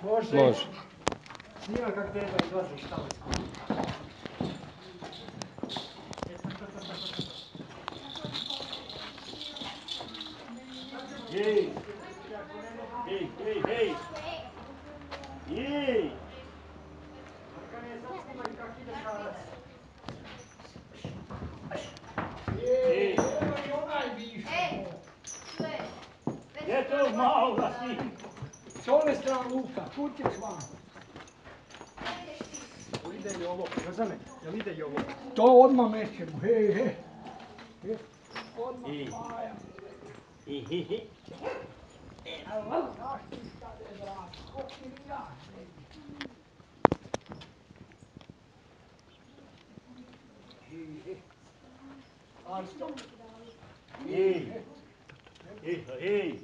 Može. Snima kako treba izlaziš tamo iz kuće. Hej! Hej, hej, hej! Jej! Arkane, sad snimaj kako ide šarac. Ej. Evo i onaj viš. Gdje to malo da snimim? S ove strane luka, kud ćeš vam? Ide i ovo, Grzane, jel ide i ovo? To odmah mećemo, hej, hej. Odmah, Maja. Hej, hej, hej. Znaš ti šta je vrat, ko ti ja? Arsto. Hej! Hej, hej!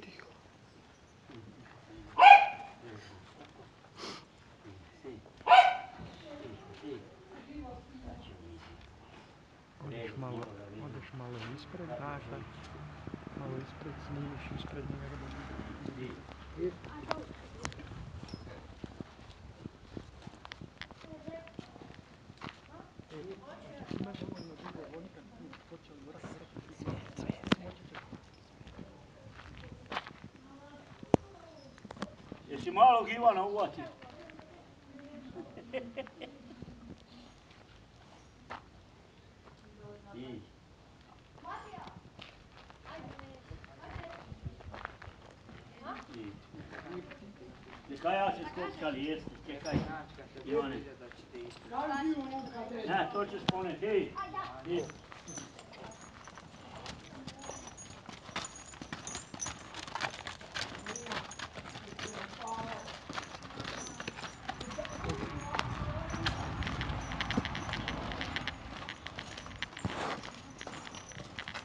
Odeš malo ispred brata, malo ispred, snimiš ispred njega. Jesi malog Ivana uvatio? Čekaj, ja se skočali, jeste, čekaj. Ivane. Ne, to ćeš poneti, hej.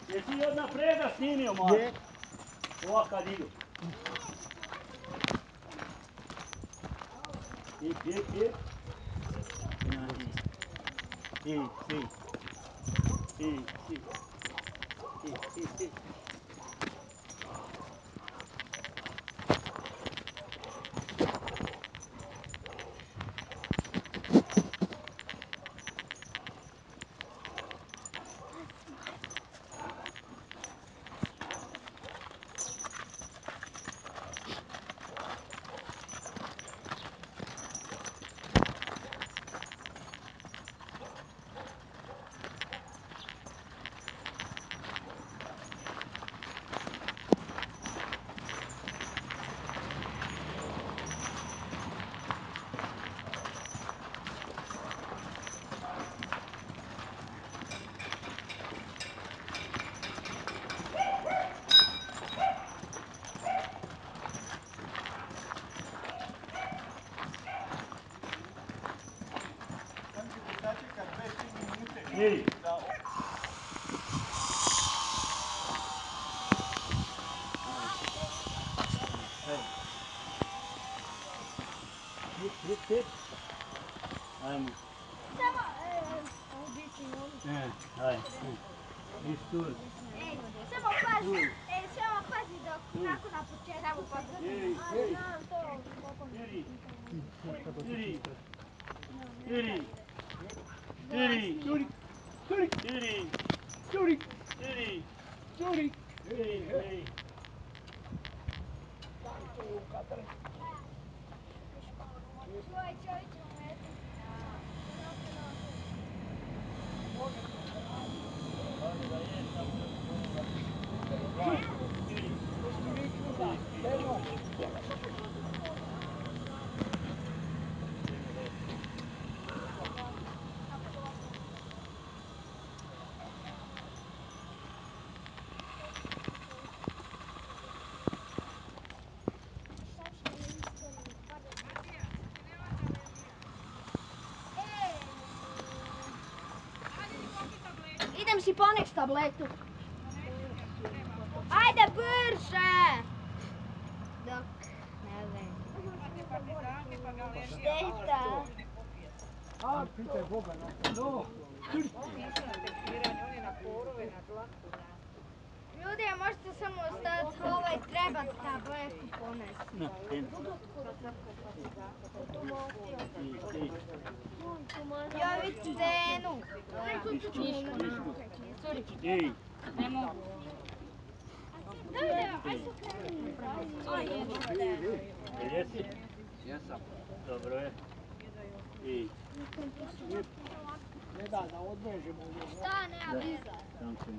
Jesi i odna preda snimio, Marko? Je. Ova kad idu. Hip, hip, hip. Hej, hej. Hej, hej. Hej, hej, hej. Hej. Hip, hip, hip. Ajmo. Ajde. Istur. Samo pazi dok kako na početku. Iri, iri. Iri. Iri. Iri. Juri, Juri, Iri. Juri, Iri. Juri. Iri, iri. Idem si poneć tabletu. Ajde brže! Dok, ne vem. Šteta. A, pitaj Boga, no. Juri. Nisu na testiranje, oni na porove, na dlaku, Ljudi, a možete samo staviti treba tabletu ponesti. Na, Javi stenu. Ej, Ne mogu. jesi? Jesam. Dobro je. Ej, Ne da odvežemo ovo. Šta nema veze? tam ćemo.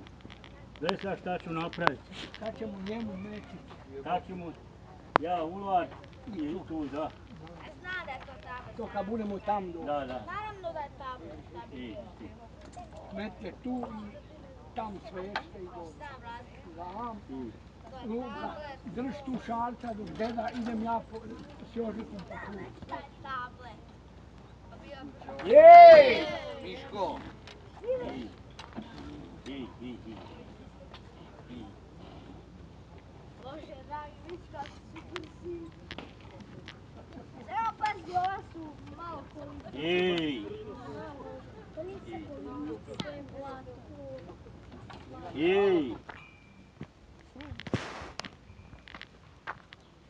Gledaj sad šta ću napraviti. Sad ćemo njemu meći. Sad ću mu ja ular i tu, da. Zna da je to tablet. To kad budemo tam do... Da. Naravno da je tablet. Šta bi I, bilo? Mete tu i tam svešte i do... Znam razliku. Vam. i. To je Luka, tablet. drž tu šalca dok deda, idem ja s Jožikom po tu. To je tablet. Pa bio... Jej! Miško, I. Bože, dragi, vidi kako su brzi. Evo pazi, ova su malo koliko. Ej! Ej!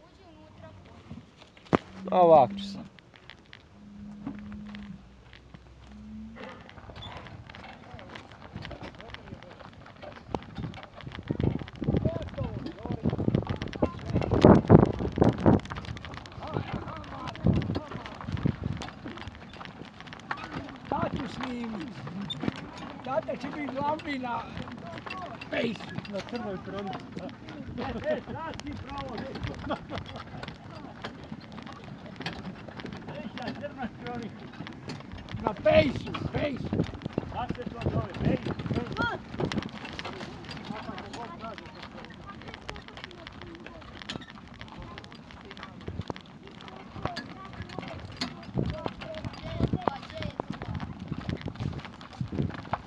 Uđi unutra. ovak ću sam. Tatu snimi. Tata će biti glavni na fejsu. Na crnoj kronici. Sad si pravo rekao. Veća crna kronika. Na fejsu, fejsu. Kako se to zove? Ej!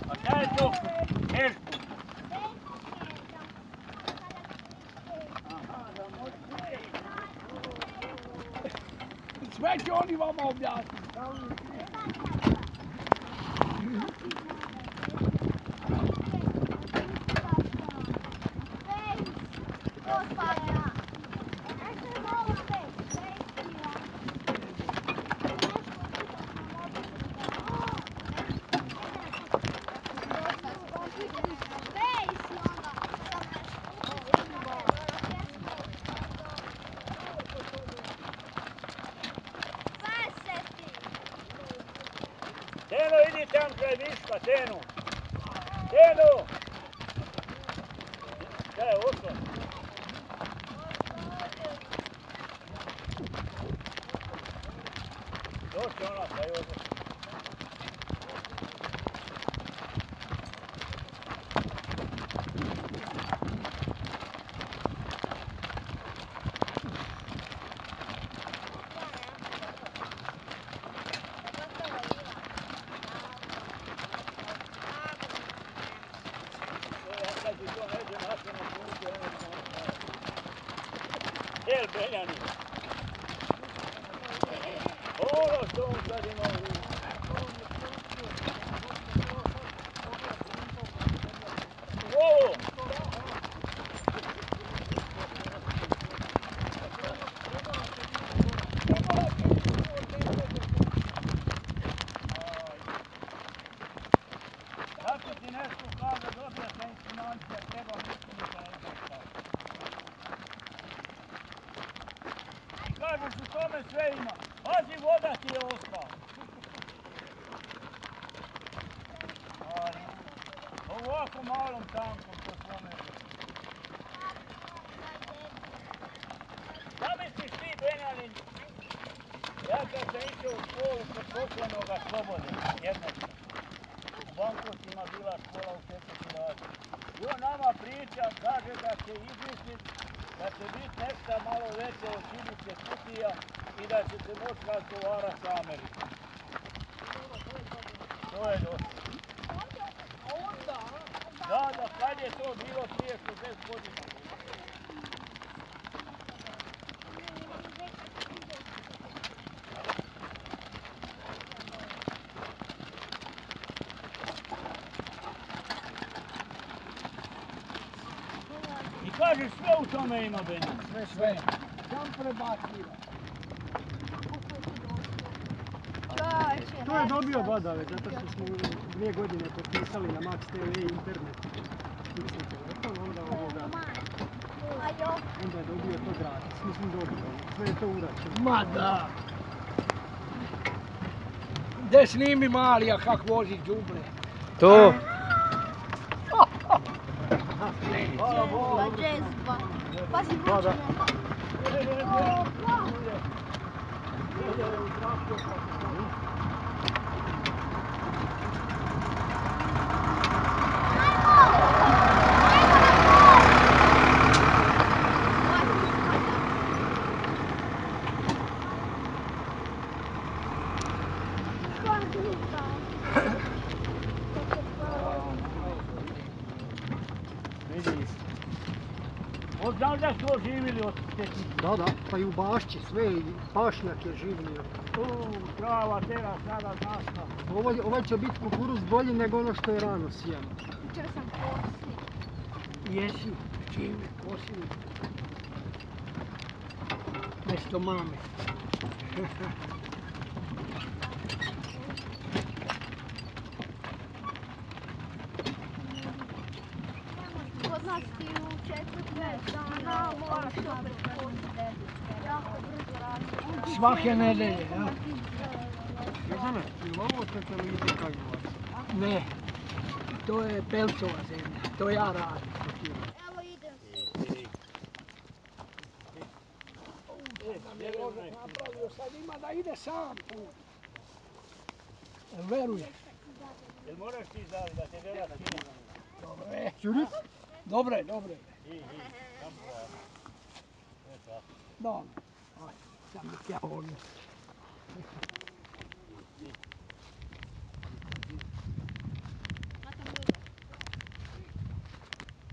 A šta je to? Teško. Sve će oni vama objasniti. Teno, idi tam kraj Viška, Teno! Teno! Šta je ošlo? Došli ona sa Jozef. Jel, Benjani? Ono što on sad ima u ruku. Ovo! Kako ti nešto kaže, dobija se instrumencija, treba mislim da je nešto. Kažeš u tome sve ima. Pazi, voda ti je ostala. Ovako malom tankom to svome. Zamisliš ti, Benjamin, ja kad sam išao u školu kod pokojnoga Slobode, jednog. U Bankovcima bila škola u 4. razredu. I on nama priča, kaže da će izmisliti da će biti nešto malo veće od šibice kutija i da će se moći razgovarati s Amerikom. To je došlo. Da, kad je to bilo prije 60 godina. kažeš, sve u tome ima Benja. Sve. Sam prebaciva. To je dobio badave, zato što smo 2 godine potpisali na Max TV internet. Fiksni telefon, onda je dobio to gratis. Mislim dobio, sve je to uračeno. Ma da. Gdje snimi Malija kak vozi đubre? Tu. Džezba. Pazi, Znaš da su oživili od teknici? Da, pa i u bašći sve, pašnjak je živnio. Trava, tera, sada znaš šta. Ovaj će biti kukuruz bolji nego ono što je rano sijano. jučer sam kosio. Jesi, čime, kosili. Mesto mame. Kod nas ti u 4-5 dana moraš opet kositi dedičke. Jako brzo radi. Svake nedelje, ja? Jezane, ili ovo specijalni Kajnovac? Ne, to je Pelcova zemlja, to ja radim. Evo idem si. Napravio sad ima da ide sam put. Jel veruje? Jel moraš ti zavi da te dela skine? Dobre. Dobre. Dobre. Ajde, sam nek ja ono.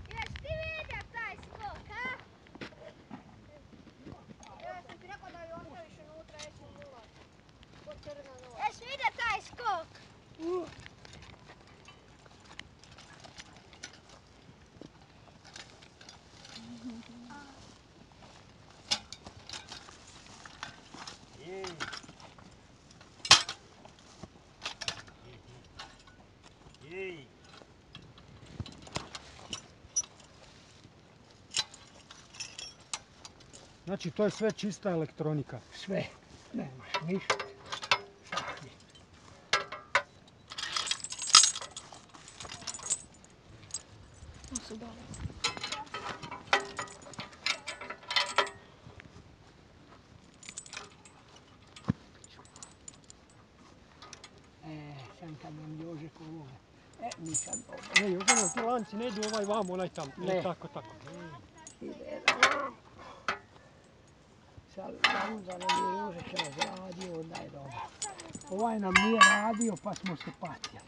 Jesi ti vidio taj skok, ha? Ja sam ti rekao da je ostaviš unutra, jesi nula. Jesi vidio taj skok? Znači, to je sve čista elektronika. Sve, nemaš ništa. Šahni. To su dobro. Sam kad vam Jožek ovoga. Nisam dobro. Ne, Jozano, ti lanci ne idu ovaj vam, onaj tam. Ne. Tako. Ide na. Sad da nam je Jožek razradio, onda je dobro. Ovaj nam nije radio pa smo se patili.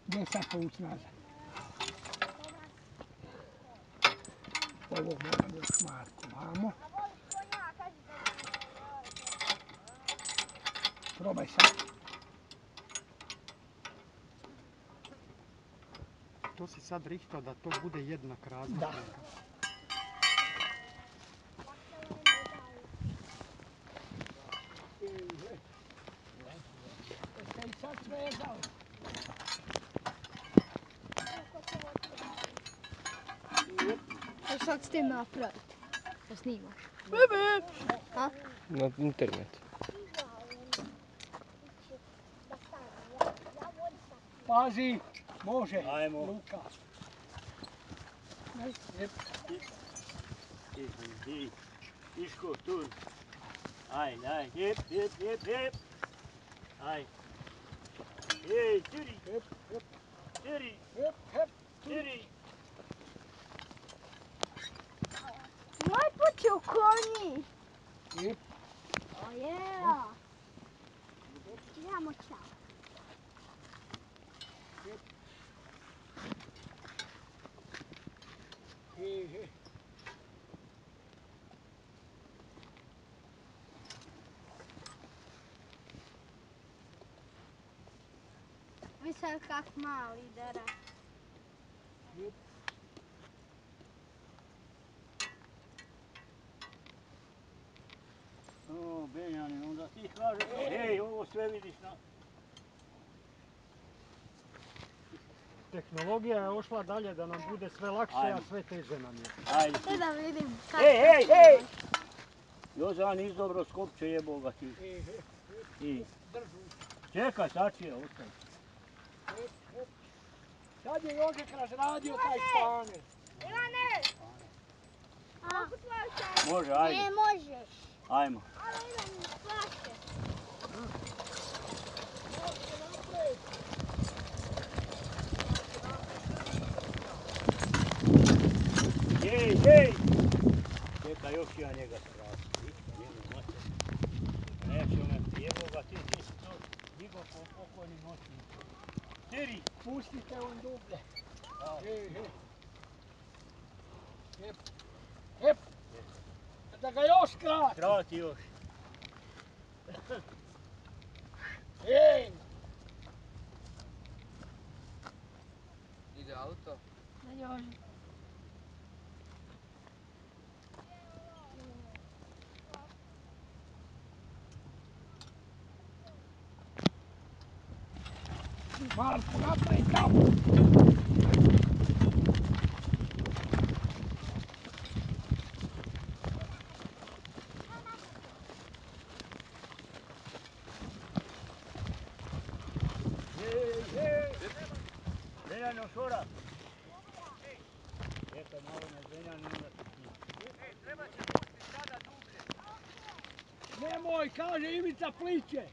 Gdje sad povući nazad? Ovo moram još Marko vamo. Probaj sad. To si sad rihtao da to bude jednak razlika. Da. Jeste i sad svezali? Što sad s tim napraviti? Da snimaš? Ha? Na internet. Pazi, može. Ajmo. Luka. Iško, tur. Ajde, hip. Ajde. Ej, tiri. Tiri. Tiri. Moj put je u konji. Hip. O yeah. Idemo čao. sad kak mali dara. O, Benjamin, onda ti kažeš, hej, ovo sve vidiš na... Tehnologija je ošla dalje da nam bude sve lakše, a sve teže nam je. Ajde. Te da vidim kak... Hej! Joza, nis dobro skopče jeboga ti. I. Čekaj, sačije, ostaje. Sad je Jožek razradio taj španer. Ivane! Mogu tvoju čaju? Može, ajde. Ne možeš. Ajmo. Ali idem plaće. Hej! Čekaj, još ja njega strati. Neće ona ti jeboga, ti si to digo po pokojnim noćima. Teri! Pustite on dublje. Hep. Da ga još krati. Krati još. Ej! Ide auto. Da Joži. Marko, napravi tamo. Benjamin, šora! Čekaj, malo me Benjamin onda ti ti. Treba će pustiti sada dublje. Nemoj, kaže Ivica pliće.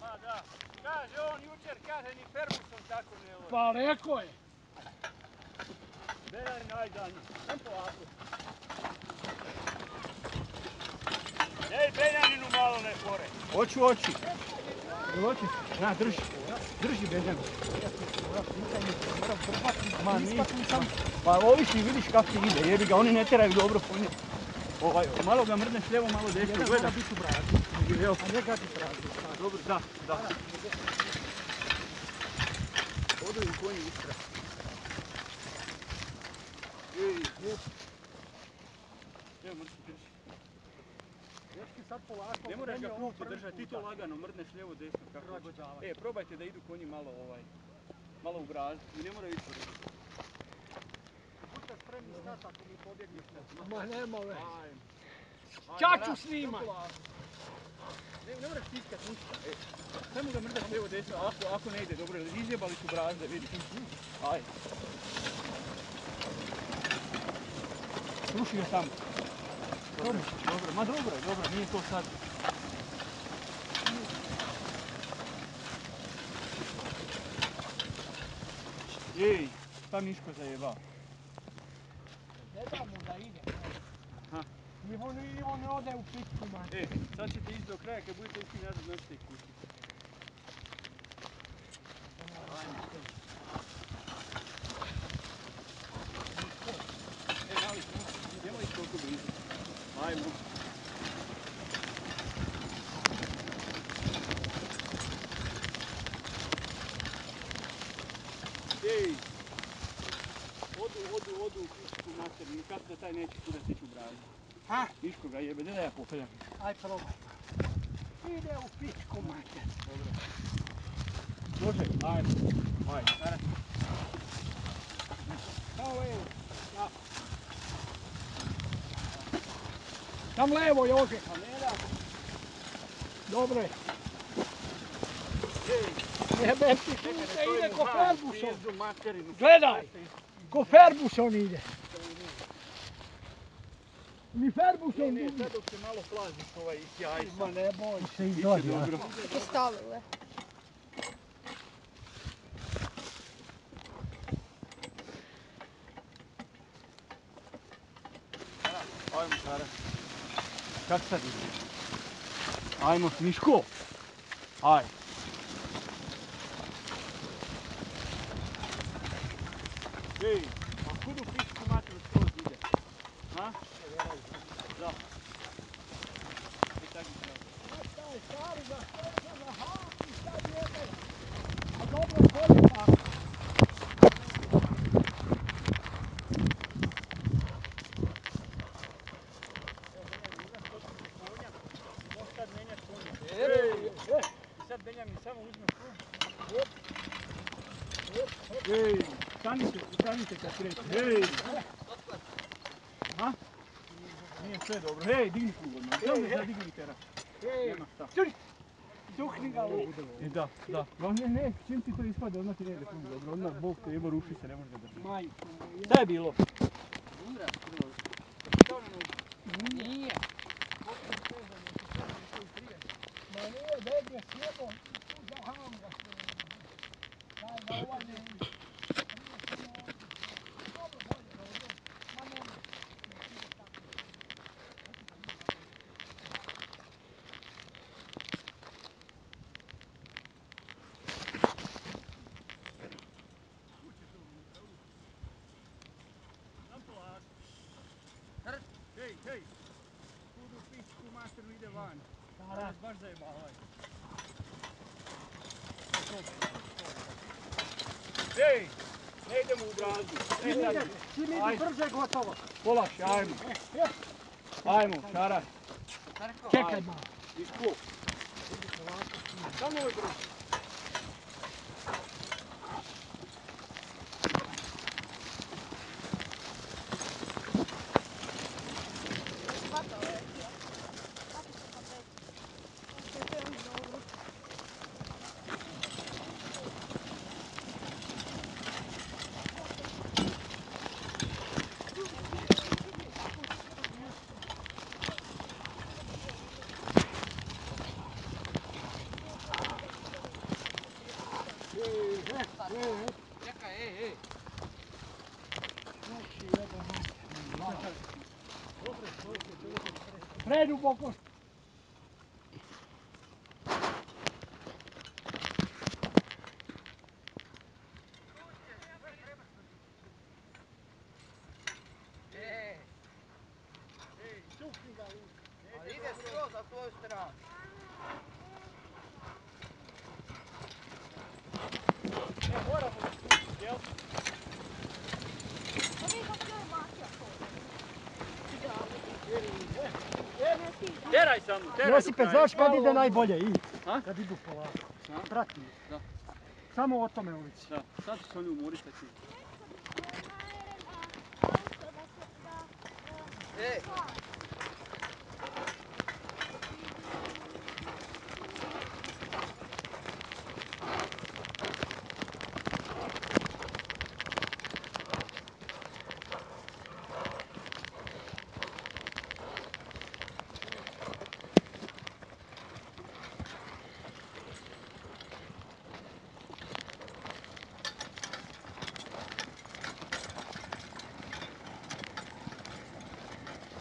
Ma da, kaže on jučer, kaže ni Ferguson tako ne loži. Pa rekao je. Benjamin, ajde danji, sam polako. Dej Benjaminu malo ne fore. Hoću. Na, drži Benjamin. Ma nisam. Pa ovisi, vidiš kako ti ide, jebi ga, oni ne teraju dobro po nje. Malo ga mrdneš lijevo, malo desno, gledaj. Jedan mora biti u brazi, a ne gati brazi. Dobro, da. Odu im konji istra. Evo, mrši, drži. Sad polako. Ne moraš ga kruto držati, ti to lagano mrdneš lijevo, desno, kako hoćeš. Probajte da idu konji malo u braz i ne moraju ići po redu. Budite spremni stati ako mi pobjegnete. Ma nema ve. Čaču snimaj. Ne moraš stiskati ništa. Samo ga mrdaš lijevo, desno, ako ne ide dobro, izjebali su brazde, vidiš. Ajde. Sluši ga tamo. Dobro, nije to sad. Ej, šta Miško zajebao? Ne da mu da ide. Ha. I on ne ode u pičku, man. Sad ćete ići do kraja, kad budete išli nazad, noćete ih kući. Nemoj ih toliko blizu. Ajmo. Ej! Odu u pičku materinu, kako da taj neće kuda stići u brazu. Ha? Miško ga jebe, da ja popeljam. Aj probaj. Ide u pičku, mater. Može? Ajde. Ajde. Kao evo. Tam levo, Jože. A ne da. Dobro je. Jebem ti sunce, ide ko Ferguson. Gledaj, ko Ferguson ide. Mi Ferguson Ne, ide. sad dok se malo plaziš jajca. Ma ne boj se, Biće izvadi. dobro. Ti stavile. Ajmo, Sara. Kak sad ide? Ajmo, Miško. Aj. Ej, a kud u pičku materiju skroz ide? Ha? Da. I tako je. Stari, stari, za sve, za ha, i sad jebe. A dobro, bolje pa. Ej, stanite kad kreće. Ej! Ha? Nije sve dobro. Hej, digni plug odmah. Samo da digni tera. Nema šta. Tuhni ga u. Da. Ne, čim ti to ispade, odmah ti ne ide plug dobro. Odmah Bog te jebo, ruši se, ne može ga držati. Majko. Šta je bilo? Nije. Ma nije, ded je sjebom. Zaham ga sve. Daj da ovaj ne uđe. Hej! Kudu pičku masternu ide van. Da. Baš zajebavaj. Hej! Ne idemo u brazdu. Čim idi brže gotovo. Polakše, ajmo. Ajmo, šaraj. Čekaj malo. Isku. Samo ovaj brzo. Čekaj, ej. Preduboko. Ide skroz na tvoju stranu. Teraj samo, teraj. Josipe, znaš kad ide najbolje? A? Kad idu polako. A? Prati. Da. Samo o tome ovisi. Da, sad će se oni umoriti tako. Ej!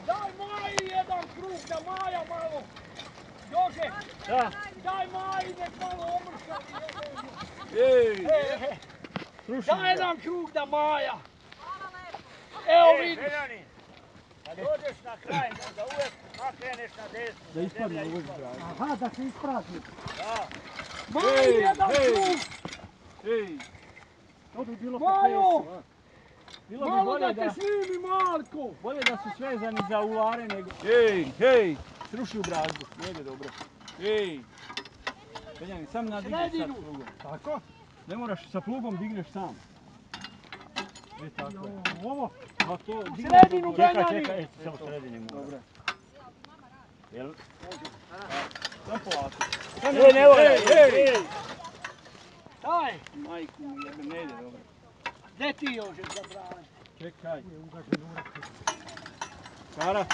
Daj Maji jedan krug da Maja malo. Jože, Da. daj Maji nek malo omrša. Ej! Daj jedan krug da Maja. Evo vidiš. Veljani, kad dođeš na kraj, da uvijek nakreneš na desnu. Da ispadne ovo zbranje. Aha, da se isprazni. Da. Maji jedan krug. Ej! To bi bilo Bilo Majo, bi malo bolje da te snimi Marko. bolje da su svezani za ulare nego... Hej! Sruši u brazdu, ne ide dobro. Ej! Veljani, sam nadigneš sad Sredinu. plugom. Tako? Ne moraš sa plugom digneš sam. Tako je. Ovo. Pa to digneš... Sredinu, Benjani. Čekaj, samo sredini mora. Dobro. Jel? Samo polako. Ne mora. Ej! Daj. Majku mi jebe, ne ide dobro. Gdje ti Jože zabrani? Čekaj. Kara.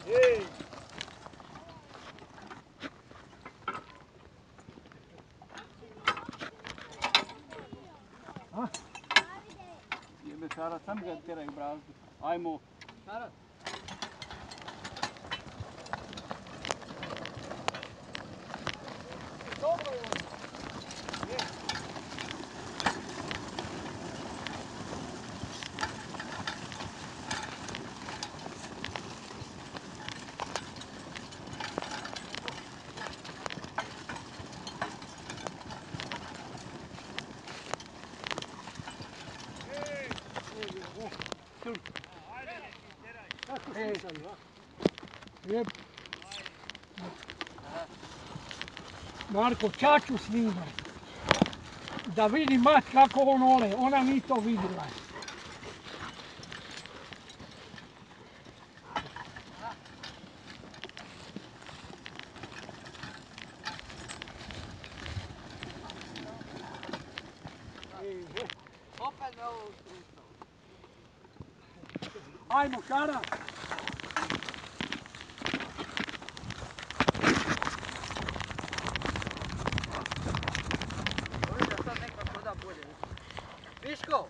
Ej! Jebe Kara, sam ga teraj u brazdu. Ajmo. Kara. Dobro je. Lijep. Marko, čaču snimaj. da vidi mat kako on ole, ona ni to vidjela. Opet me ovo ustrutao. Ajmo, Šara! Ovo da sad nekako da bolje. Viško!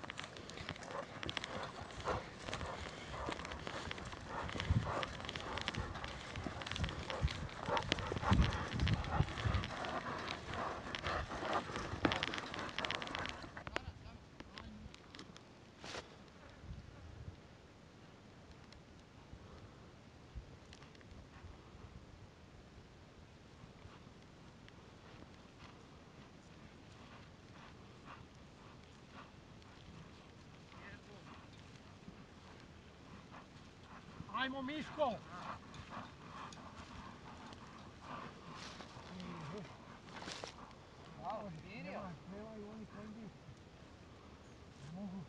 Ajmo, Miško! Malo, smirio. Nemaju oni kondiciju. Mogu.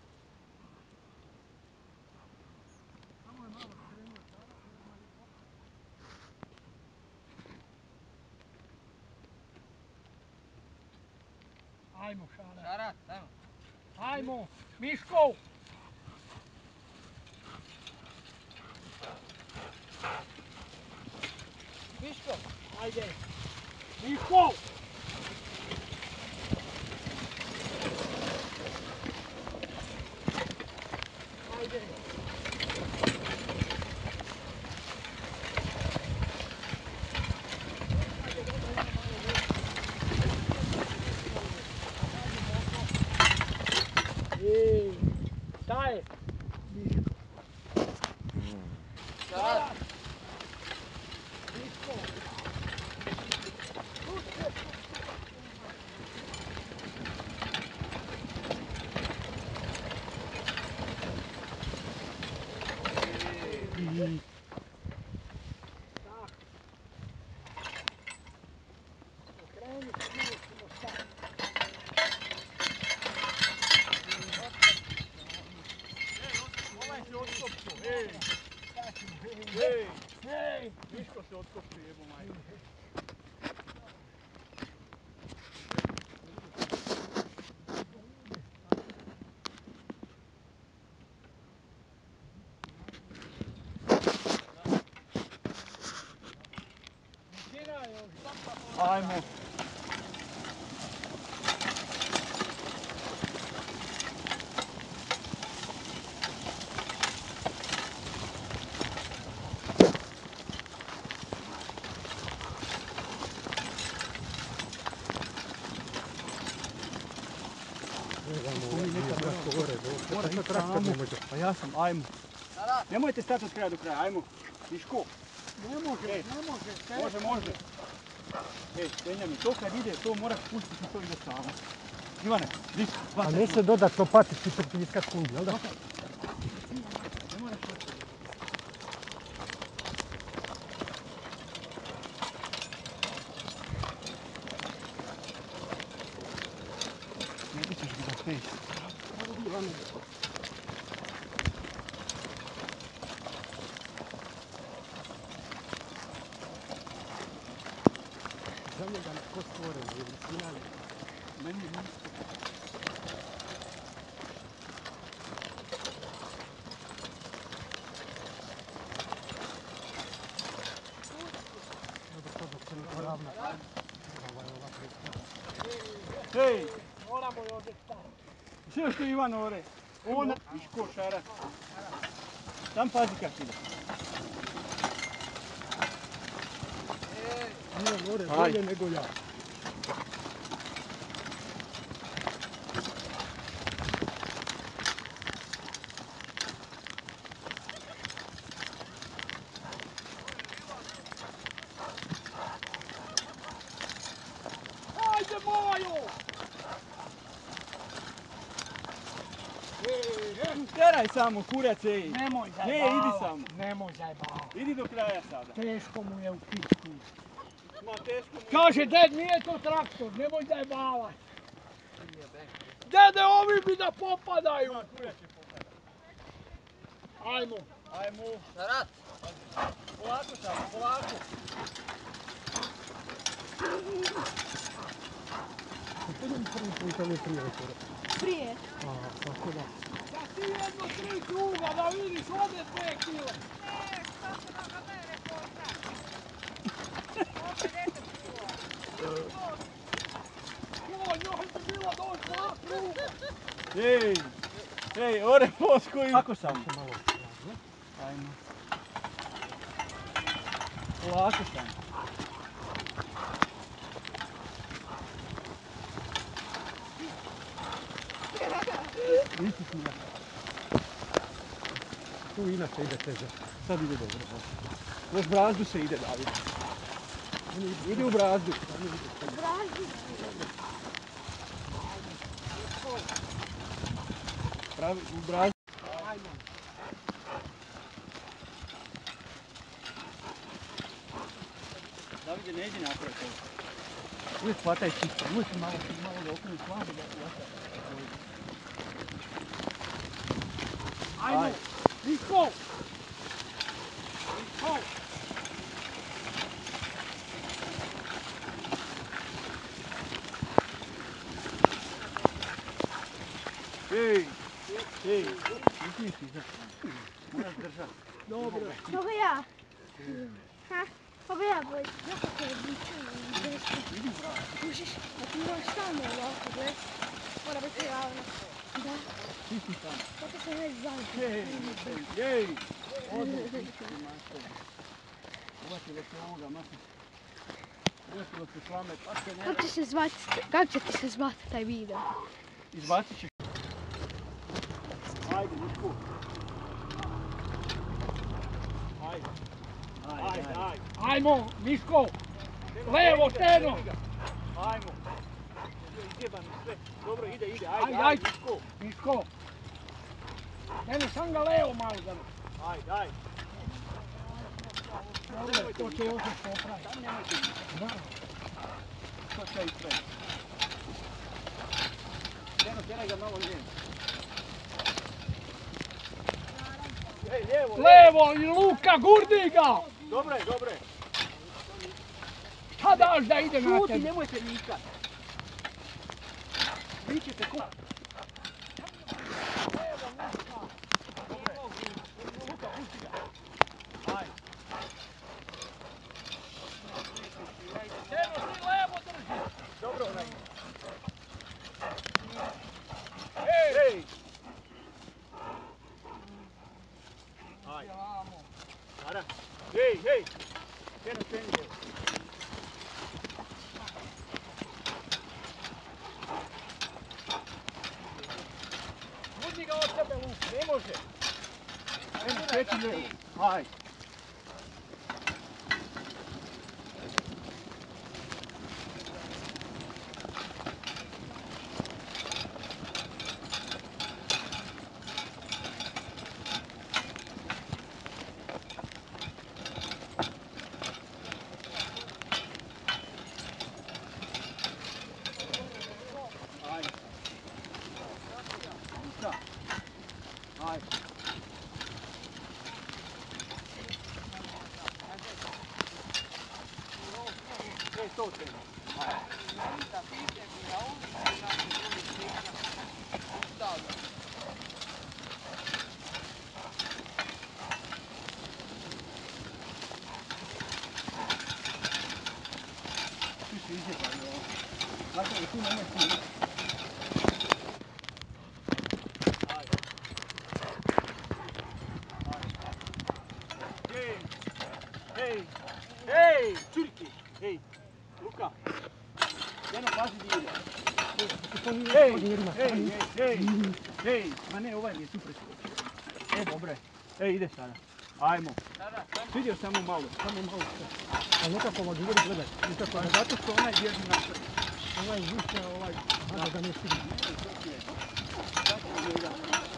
Samo je malo skrenuo Šara. Ajmo, Šara. Šara, ajmo. Ajmo, Miško! Viško! Ajde! Miško! Ajde! Ej, šta je? Miško! Šara! Miško! Ovaj se otkopio, ej! Ej! Ej! Viško se otkopio, jebo majko. Ajmo. Pa ja sam, ajmo. Nemojte stati od kraja do kraja, ajmo. Viško. Ne može, ne može. Može. Ej, Benjamin, to kad ide, to moraš pustiti i to ide samo. Ivane, dik, A ne se dodatno patiš i pritiskat kundi, jel da? ne moraš pustiti. Ne bićeš ga da peš. Za njega ko stvoren, je finalno. Meni je nisko. Hej, Moramo je ovdje stati. sve što je Ivan ore. Ona, Viško, Šara. Tam pazi kak ide. Ivan ore, Aj. bolje nego ja. Ajde, Majo! Teraj samo, kurac, ej. Nemoj Ne, zajebavati. idi samo. Nemoj zajebavati. Idi do kraja sada. Teško mu je u pičku. Ma teško mu je. Kaže, ded, nije to traktor, nemoj zajebavati. Dede, ovi mi da popadaju! Ma, kuda će pokazati? Ajmo. Ajmo. Na rat. Polako samo, polako. Prije. Da ti jedno 3 kruga, da vidiš, ode 2 kile. Joj, još bi bilo doći 2 kruga. Ej, ore poskuju. Kako samo? Ajmo. Polako samo. Pritisni ga. Tu inače ide teže. Sad ide dobro. Kroz brazdu se ide, David. Ide u brazdu. Pravi, u brazdu. Davide, ne idi napraviti ovo. Uvijek hvataj čisto, uvijek malo da okrenu slabo da hvataj. Ajmo. Niko. Ej, uzmi si za. Moraš držati. Dobro. Mogu ja? Ha? Mogu ja, boj? Ja kako je biću. Kužiš, a ti moraš stalno ovako, gledaj. Mora biti ravno. Da. Ti si sam. Zato se ne zavi. Ej, odmah pišti master. Uvatilo se ovoga, masi. Uvatilo se slame, pa se ne... Kako će ti se zvati taj video? Izbacit ćeš. Ajde, Miško. Ajde. Ajmo, Miško. Levo, steno. Ajmo. Izjebano sve. Dobro, ide. Ajde. Miško. Mene sam ga levo malo da. Ajde. Dobro, to će još popraviti. Samo nemojte ništa. Da. To će i sve. Tjeraj ga malo lijevo. Ej, lijevo. Levo i Luka, gurdi ga. Dobro je. Šta daš da ide na Šuti, tebi? nemojte nikat. Vi ćete ko... Luka, pusti ga. Ajde. Steno, ti levo drži. Dobro, onaj. Ej! Ajde. Ara. Hej! Steno, steni. Gurdi ga od tebe, Luka. Ne može. Steno, sveći lijevo. Ajde. Ajde. To treba. Tu se izjebali ovo. Znate da tu nemoj snimati. Hej, Čurki! Hej, Luka! Jedno, pazi di ide. Hej, ma ne, ovaj mi je tu preskočio. Dobre. Ide sada. Ajmo. Vidio samo malo. A nekako ovo govori, gledaj. Pa zato što onaj bježi napred. Ovaj više, hajde da ne stigne.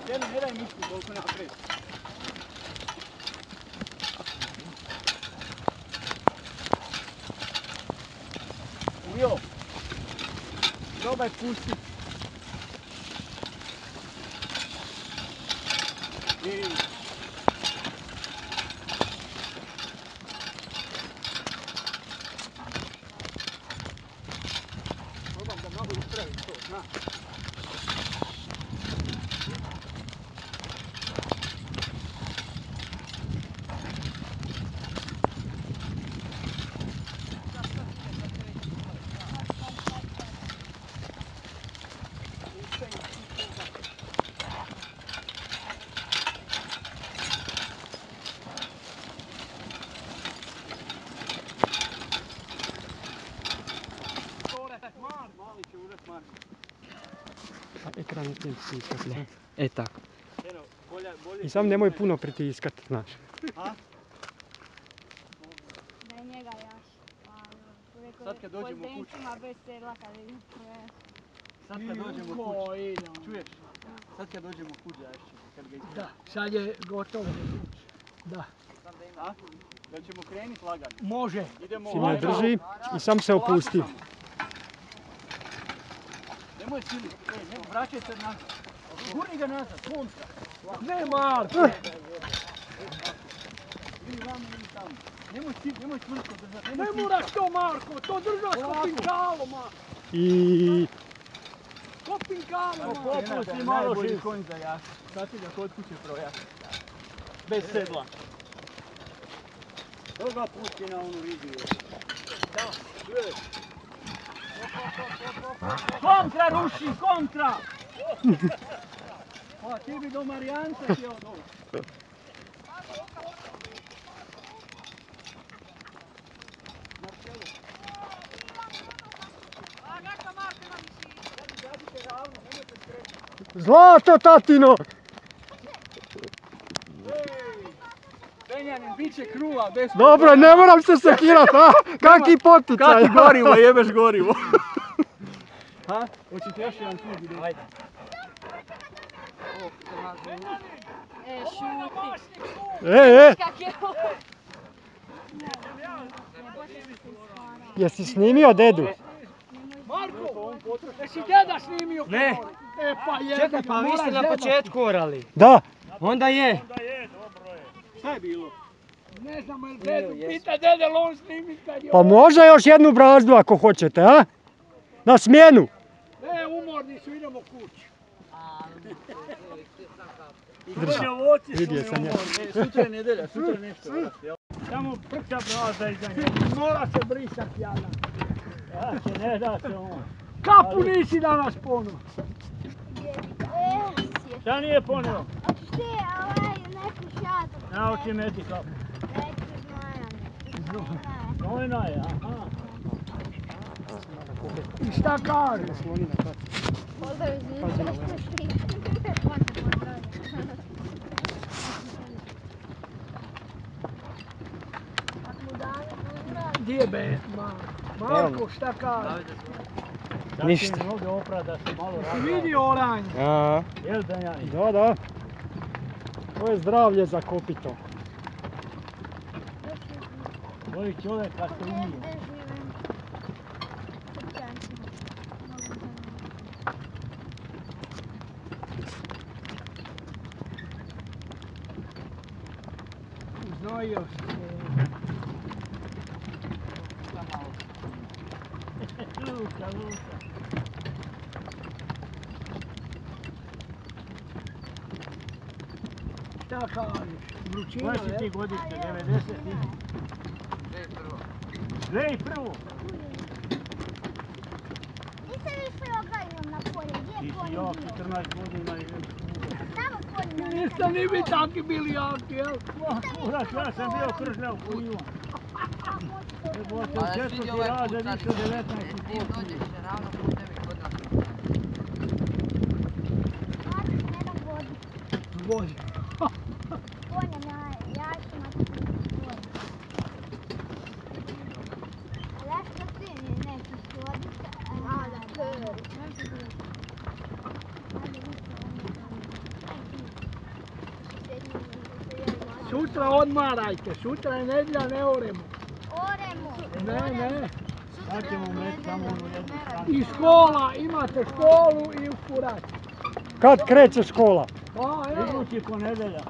Jedno, ne daj misli koliko napred. Uvio. Probaj pusti. Probam da malo ispravim to, znaš. Mali će urat Marko. Ekran ti stiskat, ne. E tako. Eno, bolje... I sam nemoj puno pritiskat, znaš. A? Da je njega jaš. Sad kad dođemo u kuću. Bez sedla kad vidim sve. Sad kad dođemo u kuću. Čuješ? Sad kad dođemo u kuću jašće, kad ga ispravimo. Da, sad je gotovo. Da. A? Da ćemo krenit lagano. Može. Idemo Si me drži i sam se opusti. Nemoj sili, vraćaj se nazad. Gurni ga nazad, kontra. Ne, Marko! Ili vamo, ili tamo. Nemoj čvrsto držati. Ne moraš to, Marko, to držaš ko pinkalo, Marko. Ko pinkalo, Marko. Popusti malo živ konj za jaš. Sad ti ga kod kuće projati. Bez sedla. To ga pusti na onu viziju. Da, čuješ. Kontra ruši, kontra! Pa ti bi do Marijanca htio doći. Zlato, tatino! Benjamin, bit će kruva, bez... Dobro, ne moram se sekirat, a? Kaki poticaj! Kaki gorivo, jebeš gorivo. Ha? Hoćete još jedan klub ide? Ajde. Šuti. E! Kak je ovo? Jesi snimio dedu? Marko, jesi deda snimio? Ne. E pa je. Čekaj, pa vi ste na početku orali. Da. Onda je. Šta je bilo? Ne znam, jel dedu, pita dede, jel on snimi kad je Pa može još jednu brazdu ako hoćete, a? Na smjenu. Ne, umorni su, idemo kući. Vidio sam ja. Sutra je nedelja, sutra nešto. Samo prka braza iza njega. Mora se brisat jada. Ja se ne da se on. Kapu nisi danas pono. Šta nije ponio? Hoćeš ti neku šatu? Nauči meti kapu. Neću Nojna je, aha. I šta kaže? Gdje be, Marko, šta kaže? Ništa. Noge opra da se malo radi. Vidi oranj. A, Jel Benjani? Da, da. To je zdravlje za kopito. Koji čovjek kad se umije. Znojio se. Luka, Luka. Šta kažeš? Vrućina, Koje si ti je? godište, 90? 2001. Niste više ogajnom na polje, gdje je Ti si polje ja, bio? 14 godina i... Tamo polje na Niste ni vi taki bili jaki, jel? Kurac, ja sam bio kržljav ko Ivan. Jebote, u četvrti razred više od 19 i pol. Marko, ne dam vodu. Vozi. Polje na jačima polje. Zašto ti neki sklodište? A, da krvi. Sutra odmarajte, sutra je nedjelja, ne oremo. Oremo. Ne. Sad ćemo meti samo onu jednu stranu. I škola, imate školu i usporat. Kad kreće škola? Pa evo. Idući ponedeljak.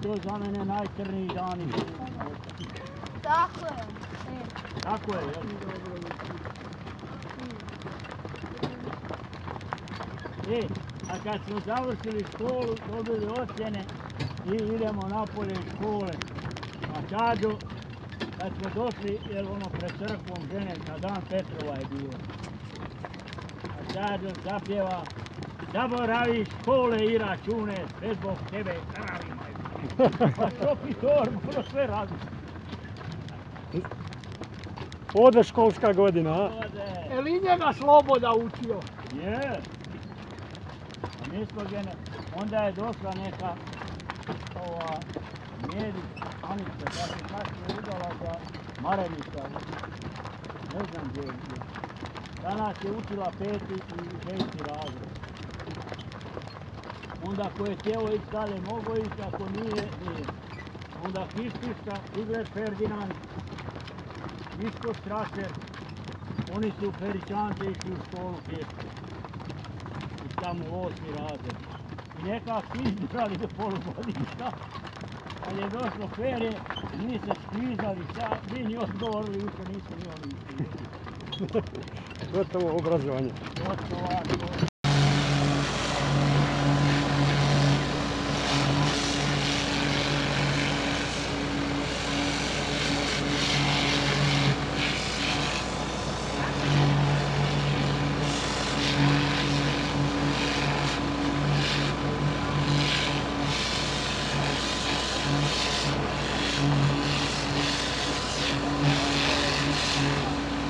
To je za mene najcrniji dani. Tako je. Tako je, jel? A kad smo završili školu, dobili ocjene i idemo napolje iz škole. A kažu, kad smo došli, jer ono pred crkvom žene, na dan Petrova je bilo. A kažu, zapjeva, zaboravi škole i račune, sve zbog tebe kravi imaju. Pa šopi torbu, ono sve radi. Ode školska godina, a? Ode. Jel i njega Sloboda učio? Je. A mi smo onda je došla neka Mjerić, Anica, da se kasnije udala za Marenića. Ne znam gdje je bio. Danas je učila 5. i 6. razred. Onda ako je htjelo ići dalje, mogo ići, ako nije, nije. Onda Kištiška, Igler Ferdinand, Miško Straser, oni su Feričance išli u školu pješke. I tamo u 8. razred. I nekak su izdržali do polugodišta. Kad je došlo ferije, mi se skvizali, mi ni odgovorili, više nismo ni oni išli. Gotovo obrazovanje. Gotovo.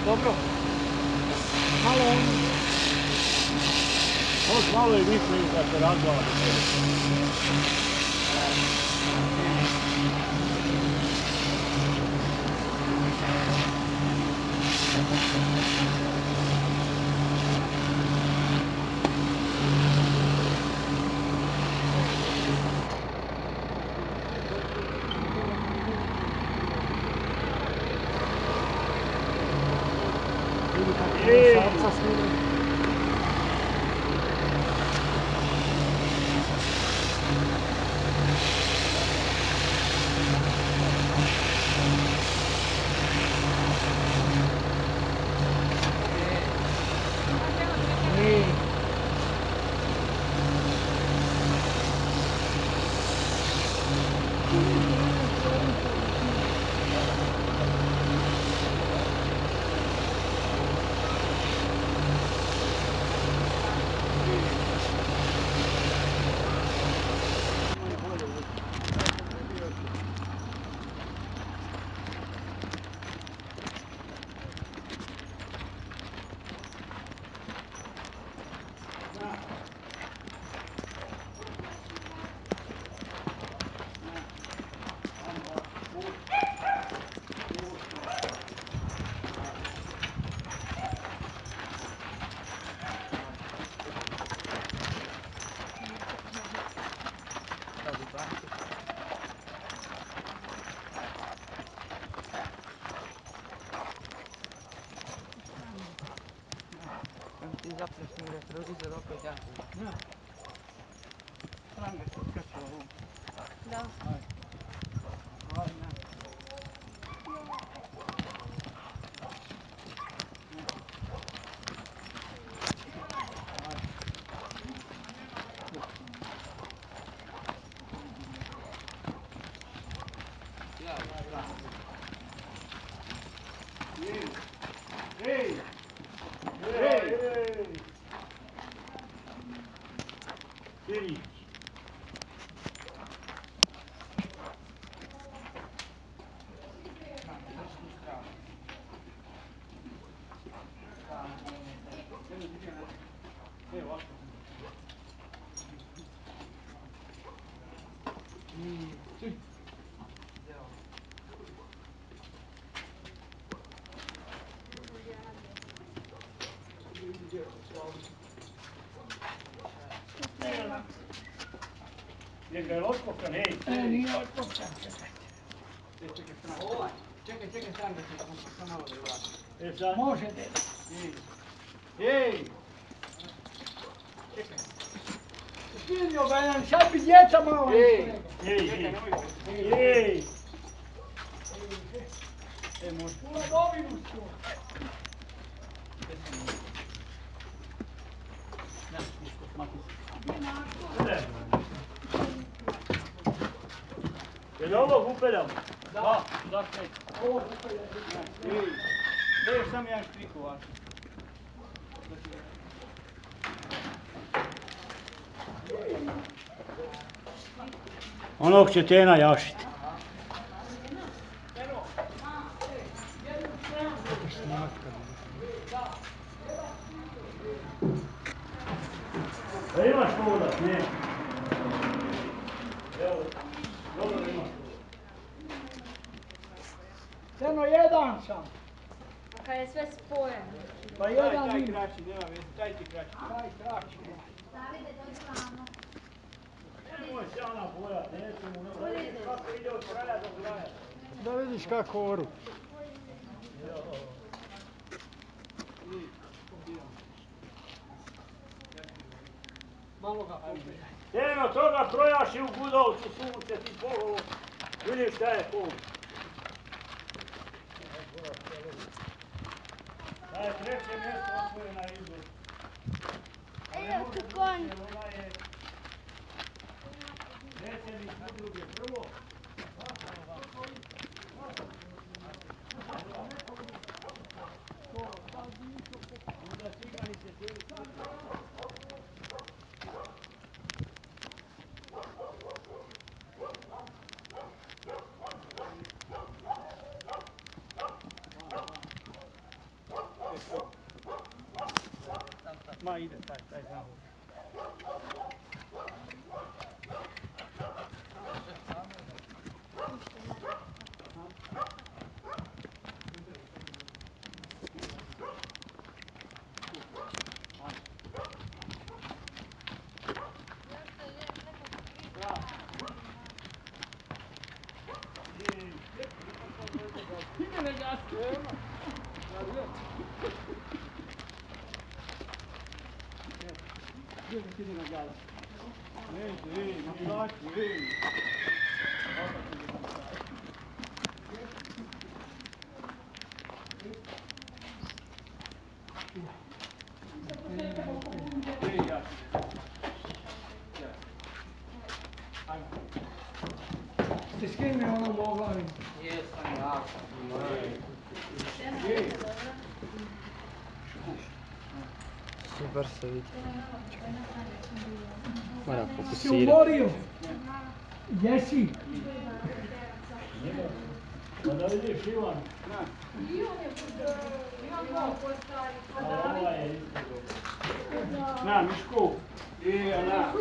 Dobro. Malo je više da se razglava. Ti zapneš mi retrovizor opet jako. Ja. Stranga se skače ovom. Da. Hvala. Ej! Sirić. Nek ga je loškovka, ne? Nije otpopćan, čekaj. Čekaj, stranga se, samo malo da je vlada. Sad. Može da. Ej! Čekaj. vidio ga, sad bi djeca malo ispregao. Ej! Može. U ladovinu su. Je li ovo upeljamo? Da. Zašto je? Ovo kupelje. Ej, sam jedan štrik ovako. Onog će tena jašiti. Da imaš voda? Ne. Evo, dobro imaš. Steno, jedan sam. A kad je sve spojeno. Pa jedan Taj ima. kraći, nema veze, taj ti kraći. Taj kraći. Davide, dođi vamo. Nemoj se ona bojat, neće mu ne vidiš kako ide od kraja do kraja. Da vidiš kako oru. Malo ga popelje. Eno toga trojaši u Gudovcu, sunce ti Bogovo. Vidiš šta je pol. Da je treće mjesto osvoje na izbor. Evo tu konj. Ona je predsjednik udruge prvo. Onda cigani se cijeli ma ide, taj znam. Ste skinuli ono moglavi? Jesam ja. Super se vidi. Moram Si fokusirati. umorio? Jesi? Pa da vidiš Ivan. Ova je isto dobro. Na, Mišku. I na.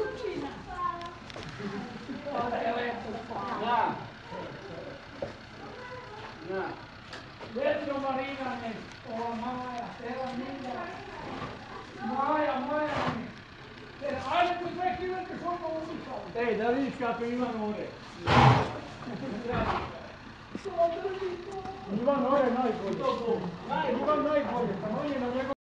Na. Na. Letno Marina ne, ova Maja, Stela Nina. Maja ne. Ajde tu sve kivete koliko umišao. Ej, da vidiš kako Ivan ore. To drži to. Ivan ore najbolje. Ivan najbolje, pa on je na njegov